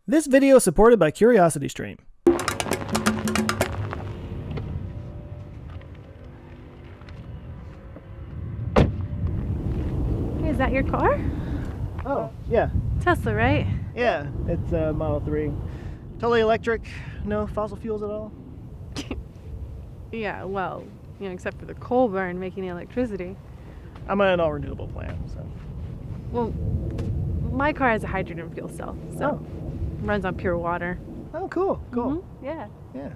This video is supported by CuriosityStream. Hey, is that your car? Oh, yeah. Tesla, right? Yeah, it's a Model 3. Totally electric, no fossil fuels at all. Yeah, well, except for the coal burn making the electricity. I'm on an all renewable plan, so. Well, my car has a hydrogen fuel cell, so runs on pure water. Oh, cool, cool. Yeah. Yeah.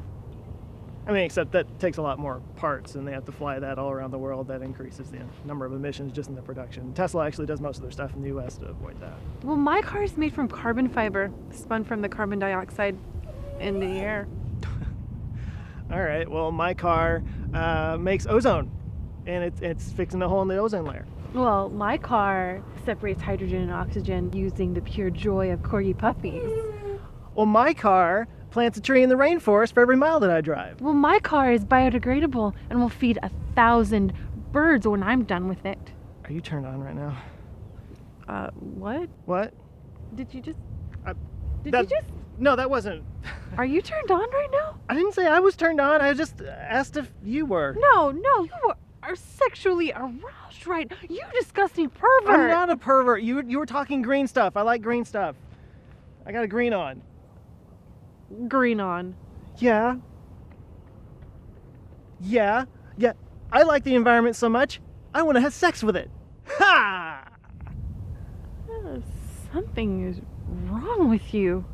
I mean, except that takes a lot more parts and they have to fly that all around the world. That increases the number of emissions just in the production. Tesla actually does most of their stuff in the US to avoid that. Well, my car is made from carbon fiber, spun from the carbon dioxide in the air. All right, well, my car makes ozone, and it's fixing a hole in the ozone layer. Well, my car separates hydrogen and oxygen using the pure joy of corgi puppies. Well, my car plants a tree in the rainforest for every mile that I drive. Well, my car is biodegradable and will feed 1,000 birds when I'm done with it. Are you turned on right now? What? What? Did you just... Did that- you just... No, that wasn't. Are you turned on right now? I didn't say I was turned on. I just asked if you were. No, you are sexually aroused, right? You disgusting pervert. I'm not a pervert. You were talking green stuff. I like green stuff. I got a green on. Green on. Yeah. Yeah. Yeah. I like the environment so much, I want to have sex with it. Ha! Something is wrong with you.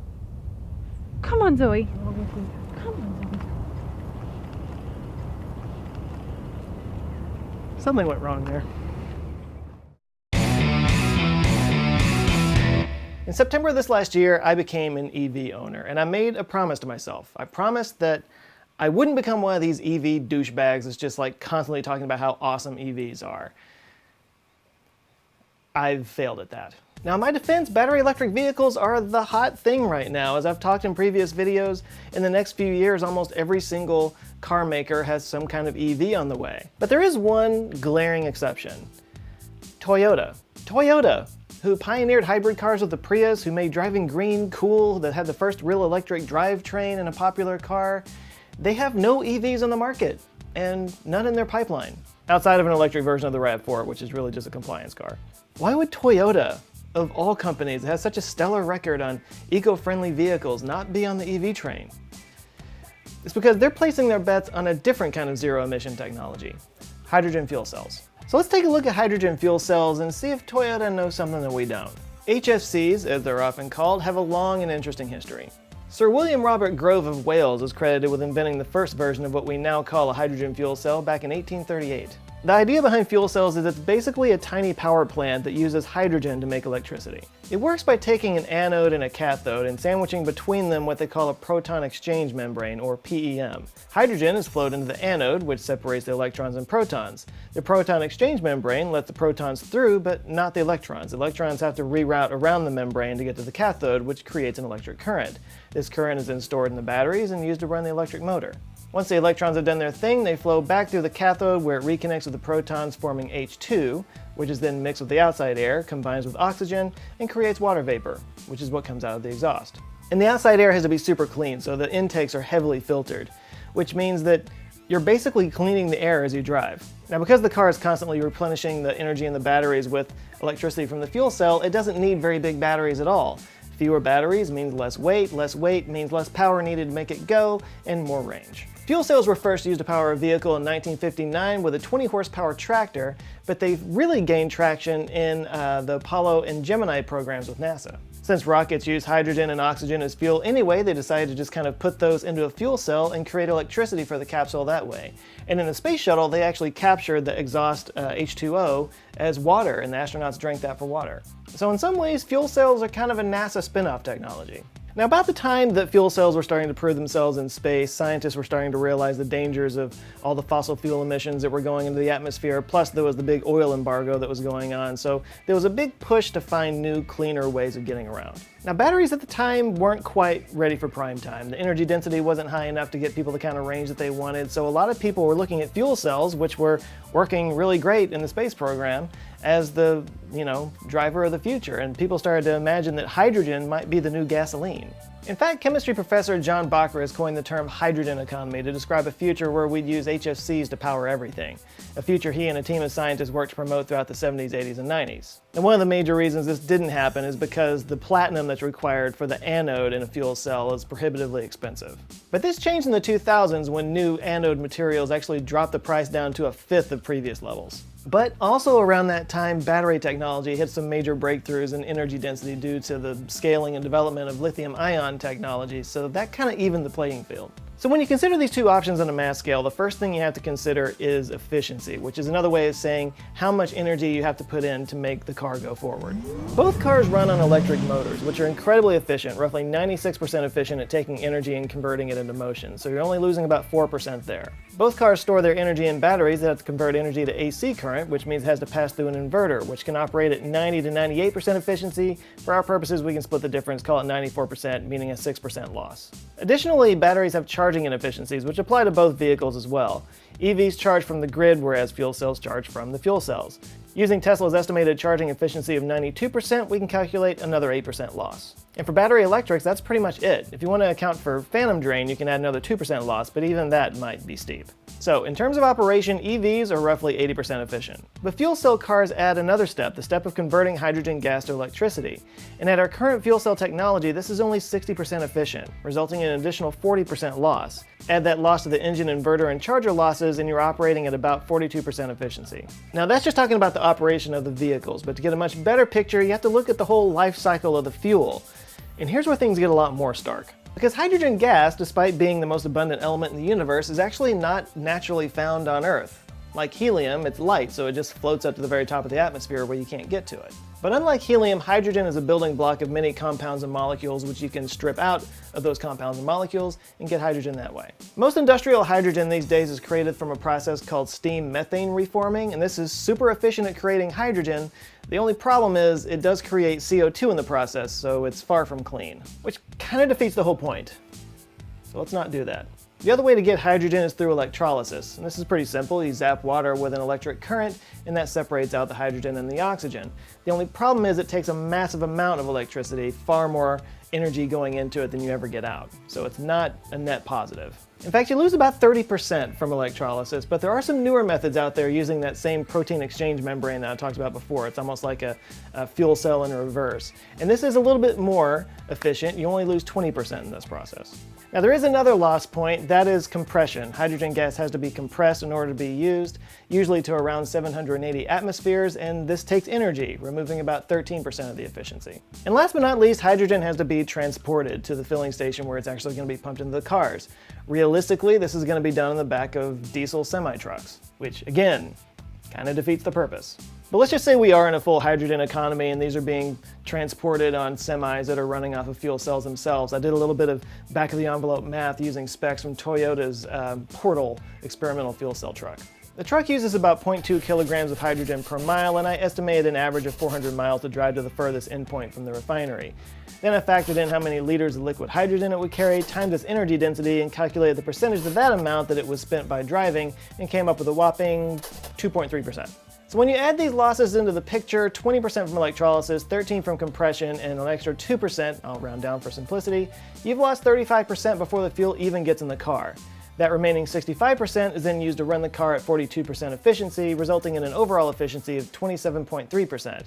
Come on, Zoe. Come on, Zoe. Something went wrong there. In September of this last year, I became an EV owner, and I made a promise to myself. I promised that I wouldn't become one of these EV douchebags that's just like constantly talking about how awesome EVs are. I've failed at that. Now, in my defense, battery electric vehicles are the hot thing right now. As I've talked in previous videos, in the next few years, almost every single car maker has some kind of EV on the way. But there is one glaring exception. Toyota. Toyota, who pioneered hybrid cars with the Prius, who made driving green cool, that had the first real electric drivetrain in a popular car, they have no EVs on the market, and none in their pipeline, outside of an electric version of the RAV4, which is really just a compliance car. Why would Toyota, of all companies that has such a stellar record on eco-friendly vehicles, not be on the EV train? It's because they're placing their bets on a different kind of zero-emission technology, hydrogen fuel cells. So let's take a look at hydrogen fuel cells and see if Toyota knows something that we don't. HFCs, as they're often called, have a long and interesting history. Sir William Robert Grove of Wales is credited with inventing the first version of what we now call a hydrogen fuel cell back in 1838. The idea behind fuel cells is it's basically a tiny power plant that uses hydrogen to make electricity. It works by taking an anode and a cathode and sandwiching between them what they call a proton exchange membrane, or PEM. Hydrogen is flowed into the anode, which separates the electrons and protons. The proton exchange membrane lets the protons through, but not the electrons. The electrons have to reroute around the membrane to get to the cathode, which creates an electric current. This current is then stored in the batteries and used to run the electric motor. Once the electrons have done their thing, they flow back through the cathode where it reconnects with the protons, forming H2, which is then mixed with the outside air, combines with oxygen, and creates water vapor, which is what comes out of the exhaust. And the outside air has to be super clean, so the intakes are heavily filtered, which means that you're basically cleaning the air as you drive. Now, because the car is constantly replenishing the energy in the batteries with electricity from the fuel cell, it doesn't need very big batteries at all. Fewer batteries means less weight means less power needed to make it go, and more range. Fuel cells were first used to power a vehicle in 1959 with a 20 horsepower tractor, but they've really gained traction in the Apollo and Gemini programs with NASA. Since rockets use hydrogen and oxygen as fuel anyway, they decided to just kind of put those into a fuel cell and create electricity for the capsule that way. And in the space shuttle, they actually captured the exhaust H2O as water, and the astronauts drank that for water. So in some ways, fuel cells are kind of a NASA spin-off technology. Now, about the time that fuel cells were starting to prove themselves in space, scientists were starting to realize the dangers of all the fossil fuel emissions that were going into the atmosphere, plus there was the big oil embargo that was going on, so there was a big push to find new, cleaner ways of getting around. Now, batteries at the time weren't quite ready for prime time. The energy density wasn't high enough to get people the kind of range that they wanted, so a lot of people were looking at fuel cells, which were working really great in the space program, as the, driver of the future, and people started to imagine that hydrogen might be the new gasoline. In fact, chemistry professor John Bachar has coined the term hydrogen economy to describe a future where we'd use HFCs to power everything, a future he and a team of scientists worked to promote throughout the 70s, 80s, and 90s. And one of the major reasons this didn't happen is because the platinum that's required for the anode in a fuel cell is prohibitively expensive. But this changed in the 2000s when new anode materials actually dropped the price down to a fifth of previous levels. But also around that time, battery technology hit some major breakthroughs in energy density due to the scaling and development of lithium-ion technology, so that kind of evened the playing field. So when you consider these two options on a mass scale, the first thing you have to consider is efficiency, which is another way of saying how much energy you have to put in to make the car go forward. Both cars run on electric motors, which are incredibly efficient, roughly 96% efficient at taking energy and converting it into motion, so you're only losing about 4% there. Both cars store their energy in batteries that have to convert energy to AC current, which means it has to pass through an inverter, which can operate at 90 to 98% efficiency. For our purposes, we can split the difference, call it 94%, meaning a 6% loss. Additionally, batteries have charging inefficiencies, which apply to both vehicles as well. EVs charge from the grid, whereas fuel cells charge from the fuel cells. Using Tesla's estimated charging efficiency of 92%, we can calculate another 8% loss. And for battery electrics, that's pretty much it. If you want to account for phantom drain, you can add another 2% loss, but even that might be steep. So in terms of operation, EVs are roughly 80% efficient. But fuel cell cars add another step, the step of converting hydrogen gas to electricity. And at our current fuel cell technology, this is only 60% efficient, resulting in an additional 40% loss. Add that loss to the engine, inverter, and charger losses, and you're operating at about 42% efficiency. Now that's just talking about the operation of the vehicles, but to get a much better picture, you have to look at the whole life cycle of the fuel. And here's where things get a lot more stark. Because hydrogen gas, despite being the most abundant element in the universe, is actually not naturally found on Earth. Like helium, it's light, so it just floats up to the very top of the atmosphere where you can't get to it. But unlike helium, hydrogen is a building block of many compounds and molecules, which you can strip out of those compounds and molecules and get hydrogen that way. Most industrial hydrogen these days is created from a process called steam methane reforming, and this is super efficient at creating hydrogen. The only problem is it does create CO2 in the process, so it's far from clean, which kind of defeats the whole point. So let's not do that. The other way to get hydrogen is through electrolysis, and this is pretty simple. You zap water with an electric current, and that separates out the hydrogen and the oxygen. The only problem is it takes a massive amount of electricity, far more energy going into it than you ever get out. So it's not a net positive. In fact, you lose about 30% from electrolysis, but there are some newer methods out there using that same protein exchange membrane that I talked about before. It's almost like a fuel cell in reverse. And this is a little bit more efficient. You only lose 20% in this process. Now there is another loss point, that is compression. Hydrogen gas has to be compressed in order to be used, usually to around 780 atmospheres, and this takes energy, removing about 13% of the efficiency. And last but not least, hydrogen has to be transported to the filling station where it's actually going to be pumped into the cars. Realistically, this is going to be done in the back of diesel semi-trucks, which again, kind of defeats the purpose. But let's just say we are in a full hydrogen economy and these are being transported on semis that are running off of fuel cells themselves. I did a little bit of back of the envelope math using specs from Toyota's Portal experimental fuel cell truck. The truck uses about 0.2 kilograms of hydrogen per mile, and I estimated an average of 400 miles to drive to the furthest endpoint from the refinery. Then I factored in how many liters of liquid hydrogen it would carry, times its energy density, and calculated the percentage of that amount that it was spent by driving, and came up with a whopping 2.3%. So when you add these losses into the picture, 20% from electrolysis, 13% from compression, and an extra 2%, I'll round down for simplicity, you've lost 35% before the fuel even gets in the car. That remaining 65% is then used to run the car at 42% efficiency, resulting in an overall efficiency of 27.3%.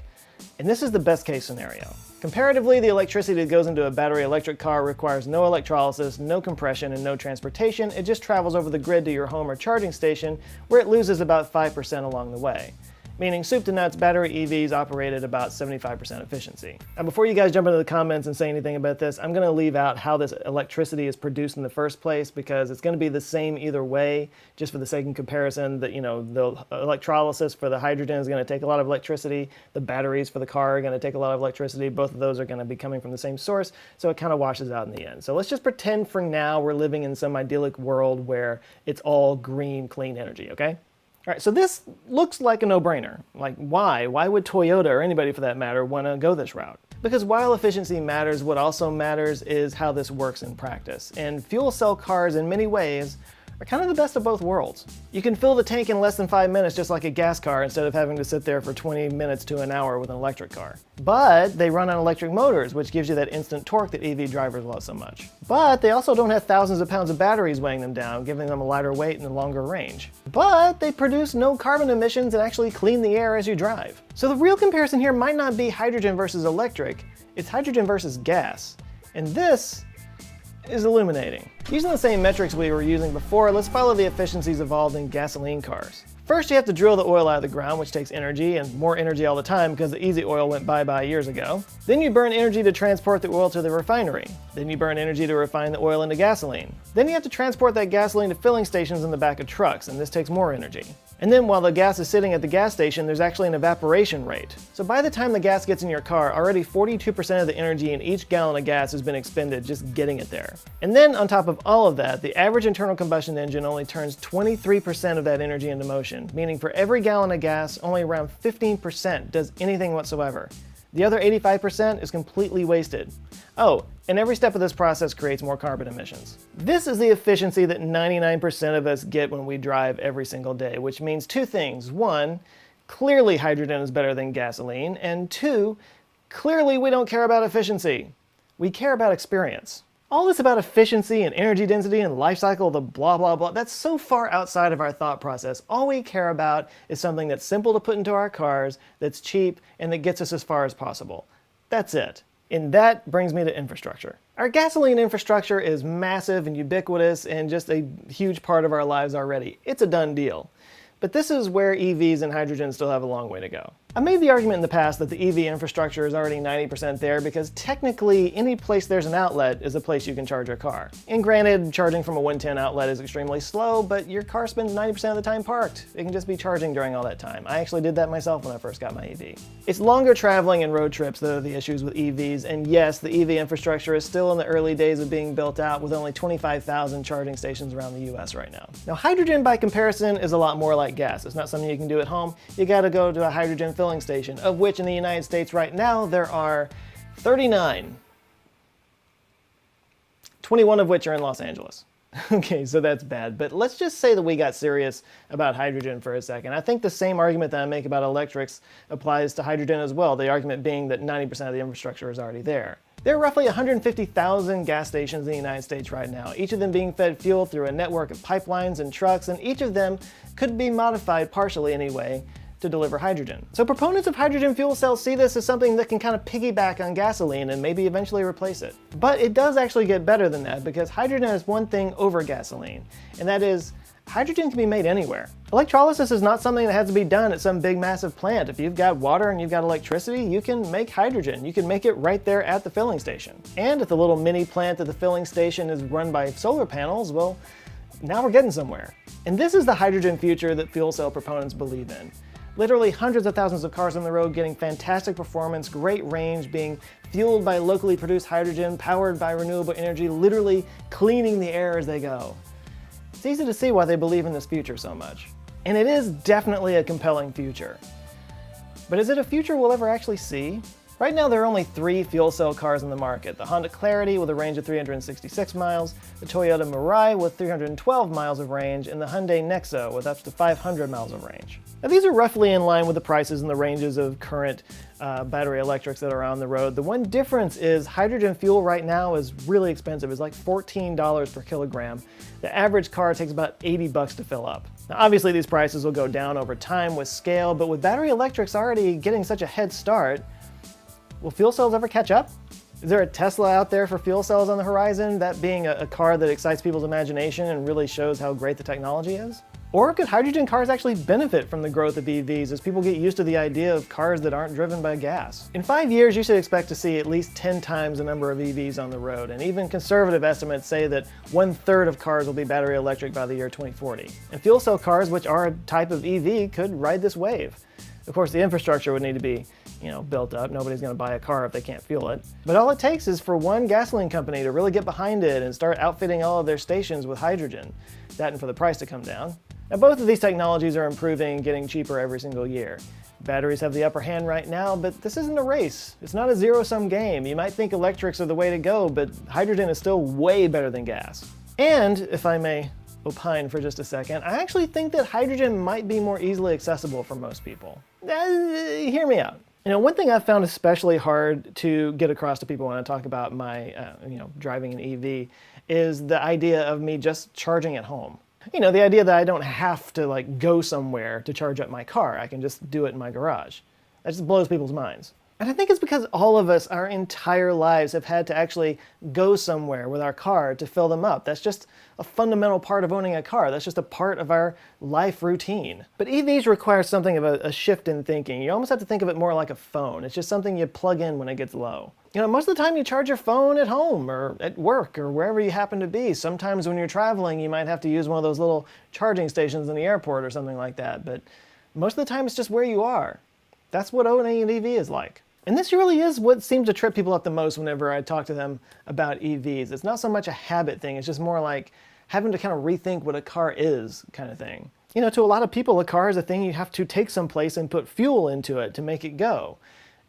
And this is the best case scenario. Comparatively, the electricity that goes into a battery electric car requires no electrolysis, no compression, and no transportation. It just travels over the grid to your home or charging station, where it loses about 5% along the way. Meaning soup to nuts, battery EVs operate at about 75% efficiency. Now before you guys jump into the comments and say anything about this, I'm going to leave out how this electricity is produced in the first place, because it's going to be the same either way, just for the sake of comparison. That, the electrolysis for the hydrogen is going to take a lot of electricity, the batteries for the car are going to take a lot of electricity, both of those are going to be coming from the same source, so it kind of washes out in the end. So let's just pretend for now we're living in some idyllic world where it's all green, clean energy, okay? All right, so this looks like a no-brainer. Like, why? Why would Toyota, or anybody for that matter, want to go this route? Because while efficiency matters, what also matters is how this works in practice. And fuel cell cars, in many ways, are kind of the best of both worlds. You can fill the tank in less than 5 minutes just like a gas car instead of having to sit there for 20 minutes to an hour with an electric car. But they run on electric motors, which gives you that instant torque that EV drivers love so much. But they also don't have thousands of pounds of batteries weighing them down, giving them a lighter weight and a longer range. But they produce no carbon emissions and actually clean the air as you drive. So the real comparison here might not be hydrogen versus electric, it's hydrogen versus gas. And this is illuminating. Using the same metrics we were using before, let's follow the efficiencies evolved in gasoline cars. First, you have to drill the oil out of the ground, which takes energy, and more energy all the time because the easy oil went bye-bye years ago. Then you burn energy to transport the oil to the refinery. Then you burn energy to refine the oil into gasoline. Then you have to transport that gasoline to filling stations in the back of trucks, and this takes more energy. And then while the gas is sitting at the gas station, there's actually an evaporation rate. So by the time the gas gets in your car, already 42% of the energy in each gallon of gas has been expended just getting it there. And then on top of all of that, the average internal combustion engine only turns 23% of that energy into motion, meaning for every gallon of gas, only around 15% does anything whatsoever. The other 85% is completely wasted. Oh, and every step of this process creates more carbon emissions. This is the efficiency that 99% of us get when we drive every single day, which means two things. One, clearly hydrogen is better than gasoline, and two, clearly we don't care about efficiency. We care about experience. All this about efficiency and energy density and life cycle, the blah, blah, blah, that's so far outside of our thought process. All we care about is something that's simple to put into our cars, that's cheap, and that gets us as far as possible. That's it. And that brings me to infrastructure. Our gasoline infrastructure is massive and ubiquitous and just a huge part of our lives already. It's a done deal. But this is where EVs and hydrogen still have a long way to go. I made the argument in the past that the EV infrastructure is already 90% there because technically any place there's an outlet is a place you can charge your car. And granted, charging from a 110 outlet is extremely slow, but your car spends 90% of the time parked. It can just be charging during all that time. I actually did that myself when I first got my EV. It's longer traveling and road trips that are the issues with EVs, and yes, the EV infrastructure is still in the early days of being built out with only 25,000 charging stations around the US right now. Now, hydrogen by comparison is a lot more like gas. It's not something you can do at home. You gotta go to a hydrogen filling station, of which in the United States right now there are 39. 21 of which are in Los Angeles. Okay, so that's bad, but let's just say that we got serious about hydrogen for a second. I think the same argument that I make about electrics applies to hydrogen as well, the argument being that 90% of the infrastructure is already there. There are roughly 150,000 gas stations in the United States right now, each of them being fed fuel through a network of pipelines and trucks, and each of them could be modified partially anyway to deliver hydrogen. So proponents of hydrogen fuel cells see this as something that can kind of piggyback on gasoline and maybe eventually replace it. But it does actually get better than that because hydrogen has one thing over gasoline, and that is hydrogen can be made anywhere. Electrolysis is not something that has to be done at some big massive plant. If you've got water and you've got electricity, you can make hydrogen. You can make it right there at the filling station. And if the little mini plant at the filling station is run by solar panels, well, now we're getting somewhere. And this is the hydrogen future that fuel cell proponents believe in. Literally hundreds of thousands of cars on the road getting fantastic performance, great range, being fueled by locally produced hydrogen, powered by renewable energy, literally cleaning the air as they go. It's easy to see why they believe in this future so much. And it is definitely a compelling future. But is it a future we'll ever actually see? Right now there are only 3 fuel cell cars on the market. The Honda Clarity with a range of 366 miles, the Toyota Mirai with 312 miles of range, and the Hyundai Nexo with up to 500 miles of range. Now these are roughly in line with the prices and the ranges of current battery electrics that are on the road. The one difference is hydrogen fuel right now is really expensive. It's like $14 per kilogram. The average car takes about $80 to fill up. Now obviously these prices will go down over time with scale, but with battery electrics already getting such a head start, will fuel cells ever catch up? Is there a Tesla out there for fuel cells on the horizon, that being a car that excites people's imagination and really shows how great the technology is? Or could hydrogen cars actually benefit from the growth of EVs as people get used to the idea of cars that aren't driven by gas? In 5 years, you should expect to see at least 10 times the number of EVs on the road, and even conservative estimates say that 1/3 of cars will be battery electric by the year 2040. And fuel cell cars, which are a type of EV, could ride this wave. Of course, the infrastructure would need to be, built up. Nobody's going to buy a car if they can't fuel it. But all it takes is for one gasoline company to really get behind it and start outfitting all of their stations with hydrogen. That and for the price to come down. Now, both of these technologies are improving and getting cheaper every single year. Batteries have the upper hand right now, but this isn't a race. It's not a zero-sum game. You might think electrics are the way to go, but hydrogen is still way better than gas. And, if I may opine for just a second, I actually think that hydrogen might be more easily accessible for most people. Hear me out. You know, one thing I've found especially hard to get across to people when I talk about my, driving an EV is the idea of me just charging at home. You know, the idea that I don't have to like go somewhere to charge up my car. I can just do it in my garage. That just blows people's minds. And I think it's because all of us, our entire lives, have had to actually go somewhere with our car to fill them up. That's just a fundamental part of owning a car. That's just a part of our life routine. But EVs require something of a shift in thinking. You almost have to think of it more like a phone. It's just something you plug in when it gets low. You know, most of the time you charge your phone at home or at work or wherever you happen to be. Sometimes when you're traveling, you might have to use one of those little charging stations in the airport or something like that. But most of the time it's just where you are. That's what owning an EV is like. And this really is what seems to trip people up the most whenever I talk to them about EVs. It's not so much a habit thing, it's just more like having to kind of rethink what a car is kind of thing. You know, to a lot of people, a car is a thing you have to take someplace and put fuel into it to make it go.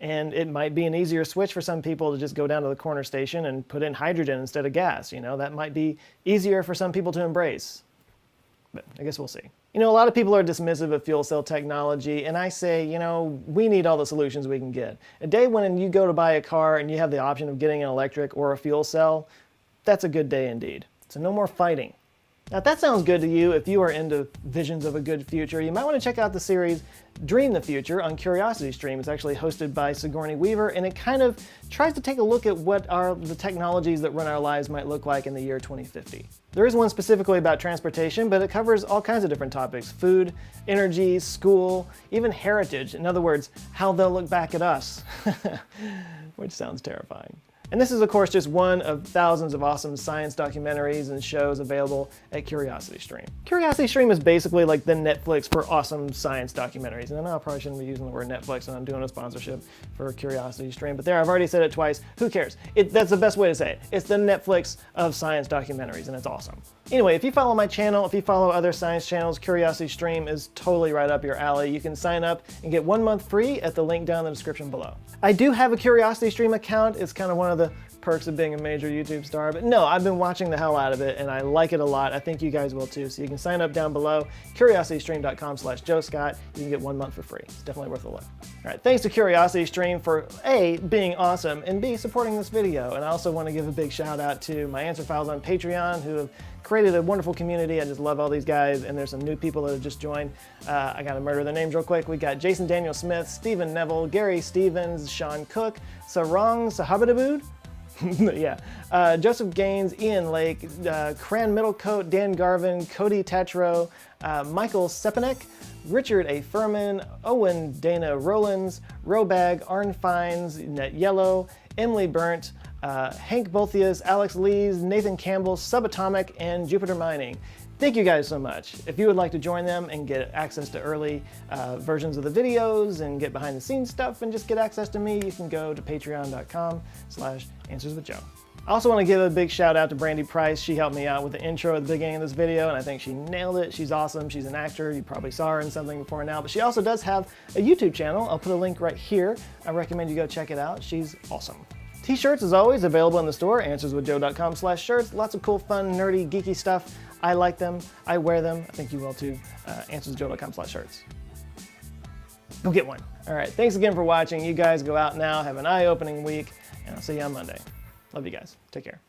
And it might be an easier switch for some people to just go down to the corner station and put in hydrogen instead of gas. You know, that might be easier for some people to embrace. But I guess we'll see. You know, a lot of people are dismissive of fuel cell technology, and I say, you know, we need all the solutions we can get. A day when you go to buy a car and you have the option of getting an electric or a fuel cell, that's a good day indeed. So no more fighting. Now, if that sounds good to you, if you are into visions of a good future, you might want to check out the series Dream the Future on CuriosityStream. It's actually hosted by Sigourney Weaver, and it kind of tries to take a look at what the technologies that run our lives might look like in the year 2050. There is one specifically about transportation, but it covers all kinds of different topics: food, energy, school, even heritage. In other words, how they'll look back at us, which sounds terrifying. And this is, of course, just one of thousands of awesome science documentaries and shows available at CuriosityStream. CuriosityStream is basically like the Netflix for awesome science documentaries. And I know I probably shouldn't be using the word Netflix when I'm doing a sponsorship for CuriosityStream, but there, I've already said it twice. Who cares? That's the best way to say it. It's the Netflix of science documentaries, and it's awesome. Anyway, if you follow my channel, if you follow other science channels, CuriosityStream is totally right up your alley. You can sign up and get 1 month free at the link down in the description below. I do have a CuriosityStream account. It's kind of one of the perks of being a major YouTube star, but no, I've been watching the hell out of it and I like it a lot. I think you guys will too. So you can sign up down below, curiositystream.com/joescott. You can get 1 month for free. It's definitely worth a look. All right, thanks to CuriosityStream for A, being awesome, and B, supporting this video. And I also want to give a big shout out to my Answer Files on Patreon, who have created a wonderful community. I just love all these guys, and there's some new people that have just joined. I gotta murder their names real quick. We got Jason Daniel Smith, Stephen Neville, Gary Stevens, Sean Cook, Sarong Sahabadabood, yeah, Joseph Gaines, Ian Lake, Cran Middlecoat, Dan Garvin, Cody Tetro, Michael Sepanek, Richard A. Furman, Owen Dana Rollins, Robag, Arn Fines, Net Yellow, Emily Burnt, Hank Bolthius, Alex Lees, Nathan Campbell, Subatomic, and Jupiter Mining. Thank you guys so much. If you would like to join them and get access to early versions of the videos and get behind the scenes stuff and just get access to me, you can go to patreon.com/answerswithjoe. I also want to give a big shout out to Brandy Price. She helped me out with the intro at the beginning of this video, and I think she nailed it. She's awesome. She's an actor. You probably saw her in something before now, but she also does have a YouTube channel. I'll put a link right here. I recommend you go check it out. She's awesome. T-shirts, as always, available in the store, answerswithjoe.com/shirts. Lots of cool, fun, nerdy, geeky stuff. I like them. I wear them. I think you will too. Answerswithjoe.com/shirts. Go get one. All right, thanks again for watching. You guys go out now, have an eye-opening week, and I'll see you on Monday. Love you guys. Take care.